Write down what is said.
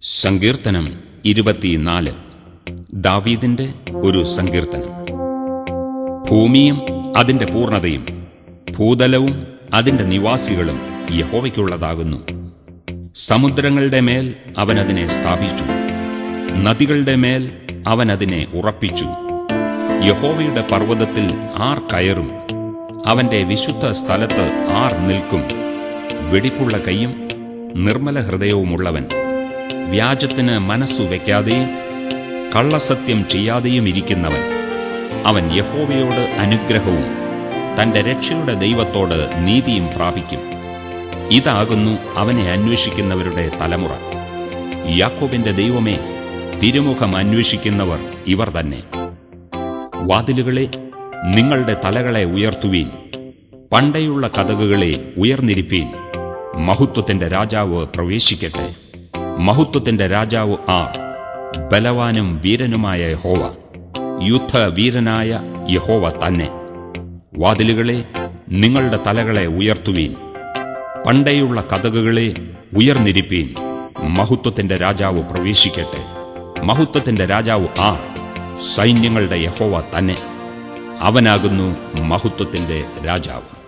സങ്കീർത്തനം 24. ദാവീദിന്റെ ഒരു സങ്കീർത്തനം. ഭൂമിയും അതിന്റെ പൂർണ്ണതയും ഭൂതലവും അതിന്റെ നിവാസികളും യഹോവയ്ക്കുള്ളതാകുന്നു. സമുദ്രങ്ങളുടെ മേൽ അവൻ അതിനെ സ്ഥാപിച്ചു, നദികളുടെ മേൽ അവൻ അതിനെ ഉറപ്പിച്ചു. യഹോവയുടെ പർവ്വതത്തിൽ ആർ കയറും? അവന്റെ വിശുദ്ധ സ്ഥലത്ത് ആർ നിൽക്കും? വെടിപ്പുള്ള കൈയും നിർമ്മല ഹൃദയവുമുള്ളവൻ, വ്യാജത്തിന് മനസ്സു വയ്ക്കാതെയും കള്ളസത്യം ചെയ്യാതെയും ഇരിക്കുന്നവൻ. അവൻ യഹോവയോട് അനുഗ്രഹവും തന്റെ രക്ഷയുടെ ദൈവത്തോട് നീതിയും പ്രാപിക്കും. ഇതാകുന്നു അവനെ അന്വേഷിക്കുന്നവരുടെ തലമുറ. യാക്കോബിന്റെ ദൈവമേ, തിരുമുഖം അന്വേഷിക്കുന്നവർ ഇവർ തന്നെ. വാതിലുകളെ, നിങ്ങളുടെ തലകളെ ഉയർത്തുവീൻ. പണ്ടയുള്ള കതകുകളെ ഉയർന്നിരിപ്പീൻ. മഹത്വത്തിന്റെ രാജാവ് പ്രവേശിക്കട്ടെ. മഹത്വത്തിന്റെ രാജാവ് ആർ? ബലവാനും വീരനുമായ യഹോവ, യുദ്ധവീരനായ യഹോവ തന്നെ. വാതിലുകളെ, നിങ്ങളുടെ തലകളെ ഉയർത്തുവീൻ. പണ്ടേയുള്ള കതകുകളെ ഉയർന്നിരിപ്പീൻ. മഹത്വത്തിന്റെ രാജാവ് പ്രവേശിക്കട്ടെ. മഹത്വത്തിന്റെ രാജാവ് ആർ? സൈന്യങ്ങളുടെ യഹോവ തന്നെ. അവനാകുന്നു മഹത്വത്തിന്റെ രാജാവ്.